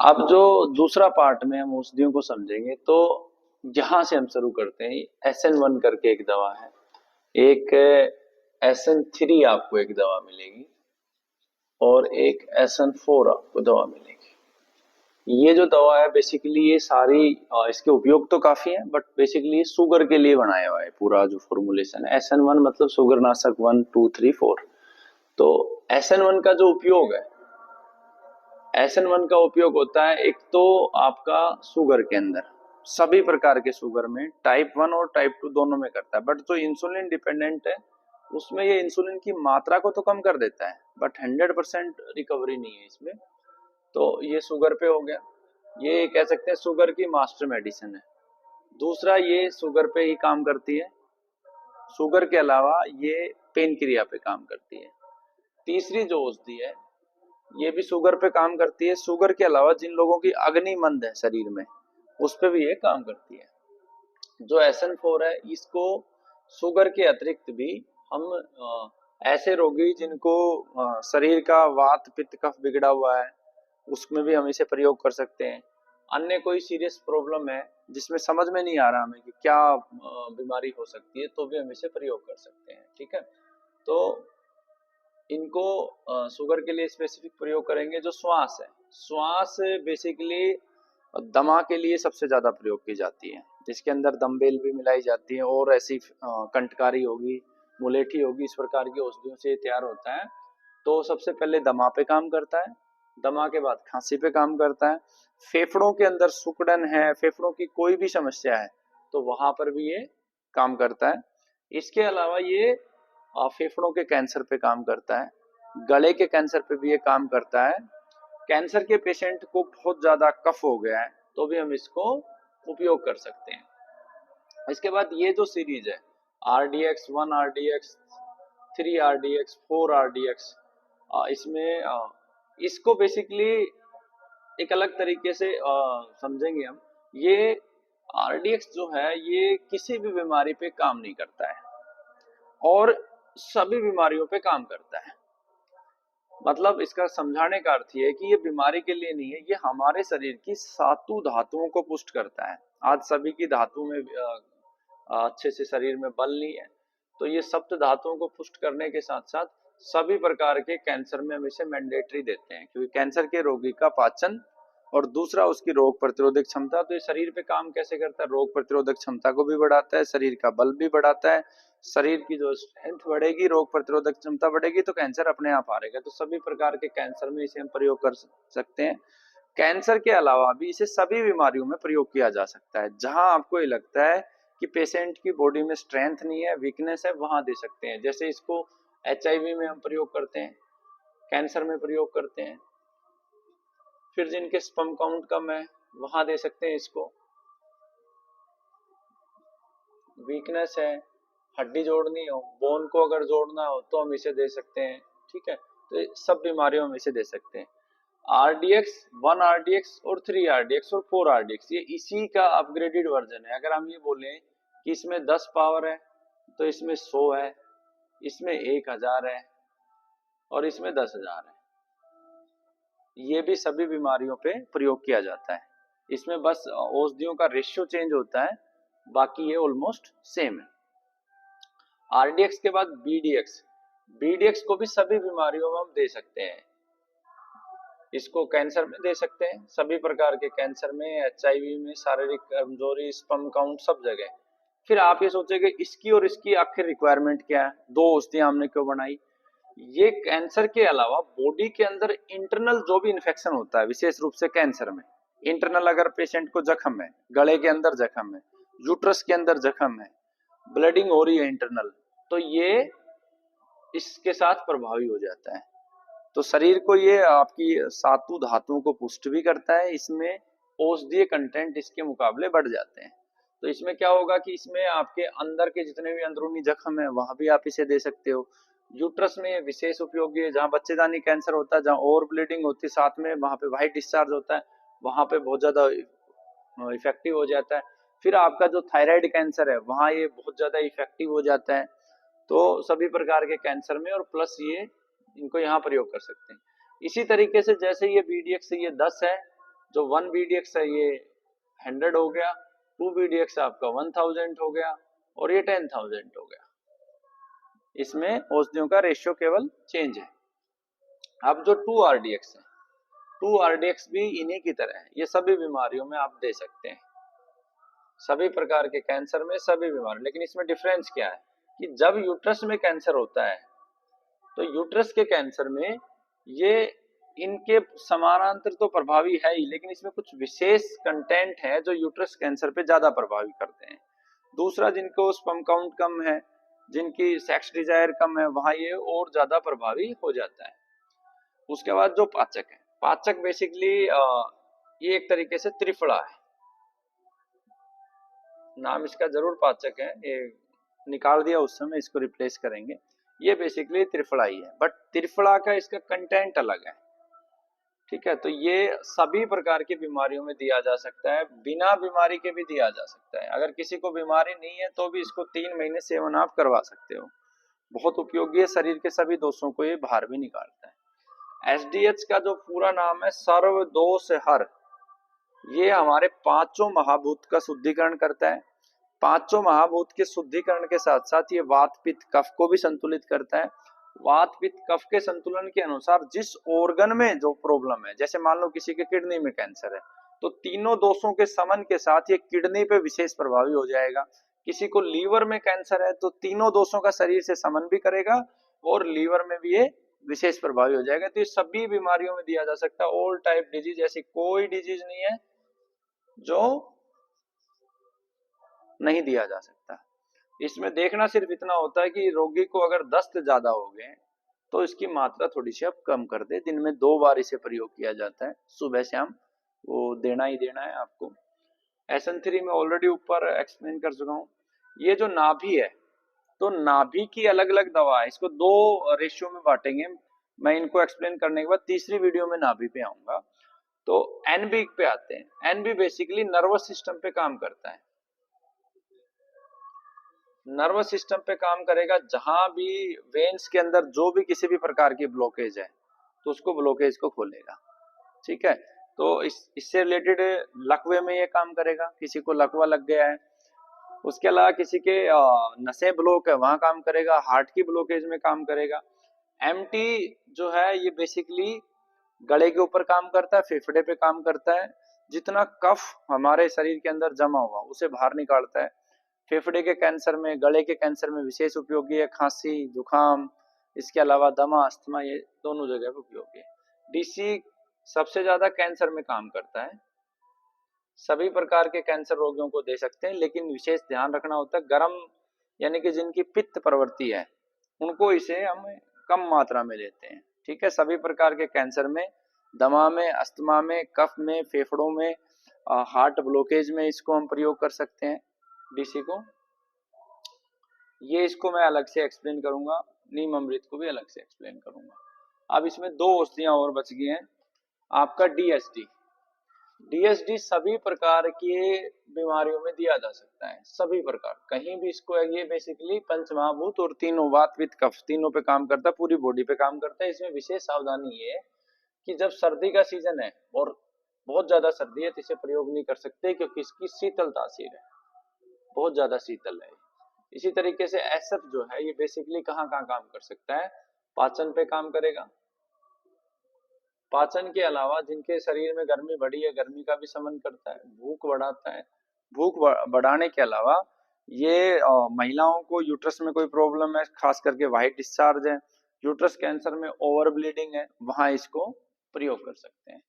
अब जो दूसरा पार्ट में हम औषधियों को समझेंगे तो यहाँ से हम शुरू करते हैं। SN1 करके एक दवा है, एक SN3 आपको एक दवा मिलेगी और एक SN4 आपको दवा मिलेगी। ये जो दवा है बेसिकली ये सारी इसके उपयोग तो काफी है, बट बेसिकली ये शुगर के लिए बनाया हुआ है। पूरा जो फॉर्मुलेशन है SN1 मतलब शुगर नाशक 1 2 3 4। तो SN1 का जो उपयोग है, SN1 का उपयोग होता है एक तो आपका शुगर के अंदर, सभी प्रकार के शुगर में, टाइप 1 और टाइप 2 दोनों में करता है। बट जो इंसुलिन डिपेंडेंट है उसमें ये इंसुलिन की मात्रा को तो कम कर देता है, बट 100% रिकवरी नहीं है इसमें। तो ये शुगर पे हो गया, ये कह सकते हैं शुगर की मास्टर मेडिसिन है। दूसरा ये शुगर पे ही काम करती है, शुगर के अलावा ये पेन क्रिया पे काम करती है। तीसरी जो औषधि है ये भी शुगर पे काम करती है, शुगर के अलावा जिन लोगों की अग्नि मंद है शरीर में उस पे भी ये काम करती है। जो SN4 है इसको शुगर के अतिरिक्त भी हम ऐसे रोगी जिनको शरीर का वात पित्त कफ बिगड़ा हुआ है उसमें भी हम इसे प्रयोग कर सकते हैं। अन्य कोई सीरियस प्रॉब्लम है जिसमें समझ में नहीं आ रहा हमें कि क्या बीमारी हो सकती है तो भी हम इसे प्रयोग कर सकते हैं। ठीक है, तो इनको शुगर के लिए स्पेसिफिक प्रयोग करेंगे। जो श्वास है, श्वास बेसिकली दमा के लिए सबसे ज्यादा प्रयोग की जाती है, जिसके अंदर दमबेल भी मिलाई जाती है और ऐसी कंटकारी होगी, मुलेठी होगी, इस प्रकार की औषधियों से तैयार होता है। तो सबसे पहले दमा पे काम करता है, दमा के बाद खांसी पे काम करता है। फेफड़ों के अंदर सुकड़न है, फेफड़ों की कोई भी समस्या है तो वहां पर भी ये काम करता है। इसके अलावा ये फेफड़ों के कैंसर पे काम करता है, गले के कैंसर पे भी ये काम करता है। कैंसर के पेशेंट को बहुत ज्यादा कफ हो गया है तो भी हम इसको उपयोग कर सकते हैं। इसके बाद ये जो सीरीज है RDX 1 RDX 3 RDX 4 RDX, इसमें इसको बेसिकली एक अलग तरीके से समझेंगे हम। ये RDX जो है ये किसी भी बीमारी पे काम नहीं करता है और सभी बीमारियों पे काम करता है। मतलब इसका समझाने का अर्थ ये है कि ये बीमारी के लिए नहीं है, ये हमारे शरीर की सातों धातुओं को पुष्ट करता है। आज सभी की धातु में अच्छे से शरीर में बल नहीं है, तो ये सप्त धातुओं को पुष्ट करने के साथ साथ सभी प्रकार के कैंसर में हम इसे मैंडेटरी देते हैं, क्योंकि कैंसर के रोगी का पाचन और दूसरा उसकी रोग प्रतिरोधक क्षमता। तो ये शरीर पे काम कैसे करता है, रोग प्रतिरोधक क्षमता को भी बढ़ाता है, शरीर का बल भी बढ़ाता है। शरीर की जो स्ट्रेंथ बढ़ेगी, रोग प्रतिरोधक क्षमता बढ़ेगी तो कैंसर अपने आप हारेगा। तो सभी प्रकार के कैंसर में इसे हम प्रयोग कर सकते हैं। कैंसर के अलावा भी इसे सभी बीमारियों में प्रयोग किया जा सकता है। जहां आपको ये लगता है कि पेशेंट की बॉडी में स्ट्रेंथ नहीं है, वीकनेस है, वहां दे सकते हैं। जैसे इसको HIV में हम प्रयोग करते हैं, कैंसर में प्रयोग करते हैं। फिर जिनके स्पर्म काउंट कम है वहां दे सकते हैं इसको। वीकनेस है, हड्डी जोड़नी हो, बोन को अगर जोड़ना हो तो हम इसे दे सकते हैं। ठीक है, तो सब बीमारियों में इसे दे सकते हैं। RDX 1 RDX और 3 RDX और 4 RDX ये इसी का अपग्रेडेड वर्जन है। अगर हम ये बोलें कि इसमें 10 पावर है तो इसमें 100 है, इसमें 1000 है और इसमें 10,000 है। ये भी सभी बीमारियों पे प्रयोग किया जाता है। इसमें बस औषधियों का रेशियो चेंज होता है, बाकी ये ऑलमोस्ट सेम है। RDX के बाद BDX को भी सभी बीमारियों में हम दे सकते हैं। इसको कैंसर में दे सकते हैं, सभी प्रकार के कैंसर में, HIV में, शारीरिक कमजोरी, स्पर्म काउंट, सब जगह। फिर आप ये सोचेंगे इसकी और इसकी आखिर रिक्वायरमेंट क्या है, दो औषधियां हमने क्यों बनाई। ये कैंसर के अलावा बॉडी के अंदर इंटरनल जो भी इन्फेक्शन होता है, विशेष रूप से कैंसर में इंटरनल, अगर पेशेंट को जख्म है, गले के अंदर जख्म है, यूट्रस के अंदर जख्म है, ब्लीडिंग हो रही है इंटरनल, तो ये इसके साथ प्रभावी हो जाता है। तो शरीर को ये आपकी सातों धातुओं को पुष्ट भी करता है। इसमें औषधीय कंटेंट इसके मुकाबले बढ़ जाते हैं। तो इसमें क्या होगा कि इसमें आपके अंदर के जितने भी अंदरूनी जख्म है वहां भी आप इसे दे सकते हो। यूट्रस में ये विशेष उपयोगी है, जहाँ बच्चेदानी कैंसर होता है, जहाँ ओवर ब्लीडिंग होती है, साथ में वहां पे वाइट डिस्चार्ज होता है, वहां पे बहुत ज्यादा इफेक्टिव हो जाता है। फिर आपका जो थायराइड कैंसर है वहां ये बहुत ज्यादा इफेक्टिव हो जाता है। तो सभी प्रकार के कैंसर में, और प्लस ये इनको यहाँ प्रयोग कर सकते हैं। इसी तरीके से जैसे ये BDX से ये 10 है, जो 1 BDX है ये 100 हो गया, 2 BDX आपका 1000 हो गया और ये 10,000 हो गया। इसमें औषधियों का रेशियो केवल चेंज है। अब जो 2 RDX है, 2 RDX भी इन्हीं की तरह है, ये सभी बीमारियों में आप दे सकते हैं, सभी प्रकार के कैंसर में, सभी बीमारी। लेकिन इसमें डिफरेंस क्या है कि जब यूट्रस में कैंसर होता है तो यूट्रस के कैंसर में ये इनके समानांतर तो प्रभावी है ही, लेकिन इसमें कुछ विशेष कंटेंट है जो यूट्रस कैंसर पे ज्यादा प्रभावी करते हैं। दूसरा, जिनको स्पर्म काउंट कम है, जिनकी सेक्स डिजायर कम है, वहां ये और ज्यादा प्रभावी हो जाता है। उसके बाद जो पाचक है, पाचक बेसिकली ये एक तरीके से त्रिफला है, नाम इसका जरूर पाचक है, ये निकाल दिया उस समय, इसको रिप्लेस करेंगे। ये बेसिकली त्रिफला ही है, बट त्रिफला का इसका कंटेंट अलग है, ठीक है। तो ये सभी प्रकार की बीमारियों में दिया जा सकता है, बिना बीमारी के भी दिया जा सकता है। अगर किसी को बीमारी नहीं है तो भी इसको 3 महीने सेवन आप करवा सकते हो। बहुत उपयोगी है, शरीर के सभी दोषों को ये बाहर भी निकालता है। SDH का जो पूरा नाम है सर्व दोष हर, ये हमारे पांचों महाभूत का शुद्धिकरण करता है। पांचों महाभूत के शुद्धिकरण के साथ साथ ये वात पित्त कफ को भी संतुलित करता है। वात पित्त कफ के संतुलन के अनुसार जिस ऑर्गन में जो प्रॉब्लम है, जैसे मान लो किसी के किडनी में कैंसर है, तो तीनों दोषों के समन के साथ ये किडनी पे विशेष प्रभावी हो जाएगा। किसी को लीवर में कैंसर है तो तीनों दोषों का शरीर से समन भी करेगा और लीवर में भी ये विशेष प्रभावी हो जाएगा। तो ये सभी बीमारियों में दिया जा सकता है। ऑल टाइप डिजीज, ऐसी कोई डिजीज नहीं है जो नहीं दिया जा सकता। इसमें देखना सिर्फ इतना होता है कि रोगी को अगर दस्त ज्यादा हो गए तो इसकी मात्रा थोड़ी सी आप कम कर दे। दिन में 2 बार इसे प्रयोग किया जाता है, सुबह शाम, वो देना ही देना है आपको। SN3 में ऑलरेडी ऊपर एक्सप्लेन कर चुका हूँ। ये जो नाभि है, तो नाभि की अलग अलग दवा है, इसको 2 रेशियो में बांटेंगे। मैं इनको एक्सप्लेन करने के बाद तीसरी वीडियो में नाभि पे आऊंगा। तो NB पे आते हैं। NB बेसिकली नर्वस सिस्टम पे काम करता है। नर्वस सिस्टम पे काम करेगा, जहां भी वेन्स के अंदर जो भी किसी भी प्रकार की ब्लॉकेज है तो उसको ब्लॉकेज को खोलेगा, ठीक है। तो इससे रिलेटेड लकवे में ये काम करेगा, किसी को लकवा लग गया है। उसके अलावा किसी के नसें ब्लॉक है, वहां काम करेगा। हार्ट की ब्लॉकेज में काम करेगा। MT जो है ये बेसिकली गले के ऊपर काम करता है, फेफड़े पे काम करता है। जितना कफ हमारे शरीर के अंदर जमा हुआ उसे बाहर निकालता है। फेफड़े के कैंसर में, गले के कैंसर में विशेष उपयोगी है। खांसी, जुकाम, इसके अलावा दमा, अस्थमा, ये दोनों जगह पे उपयोगी है। DC सबसे ज्यादा कैंसर में काम करता है। सभी प्रकार के कैंसर रोगियों को दे सकते हैं, लेकिन विशेष ध्यान रखना होता है गर्म, यानी कि जिनकी पित्त प्रवृत्ति है उनको इसे हम कम मात्रा में लेते हैं, ठीक है। सभी प्रकार के कैंसर में, दमा में, अस्थमा में, कफ में, फेफड़ों में, हार्ट ब्लॉकेज में इसको हम प्रयोग कर सकते हैं DC को। ये इसको मैं अलग से एक्सप्लेन करूंगा, नीम अमृत को भी अलग से एक्सप्लेन करूंगा। अब इसमें 2 औषधियां और बच गई हैं। आपका DSD सभी प्रकार की बीमारियों में दिया जा सकता है, सभी प्रकार, कहीं भी इसको। ये बेसिकली पंचमहाभूत और तीनों, वात पित्त कफ, तीनों पे काम करता है, पूरी बॉडी पे काम करता है। इसमें विशेष सावधानी ये है कि जब सर्दी का सीजन है और बहुत ज्यादा सर्दी है तो इसे प्रयोग नहीं कर सकते, क्योंकि इसकी शीतल तासीर है, बहुत ज्यादा शीतल है। इसी तरीके से SF जो है ये बेसिकली कहाँ कहाँ काम कर सकता है, पाचन पे काम करेगा। पाचन के अलावा जिनके शरीर में गर्मी बढ़ी है, गर्मी का भी शमन करता है, भूख बढ़ाता है। भूख बढ़ाने के अलावा ये महिलाओं को यूट्रस में कोई प्रॉब्लम है, खास करके व्हाइट डिस्चार्ज है, यूट्रस कैंसर में ओवर ब्लीडिंग है, वहां इसको प्रयोग कर सकते हैं।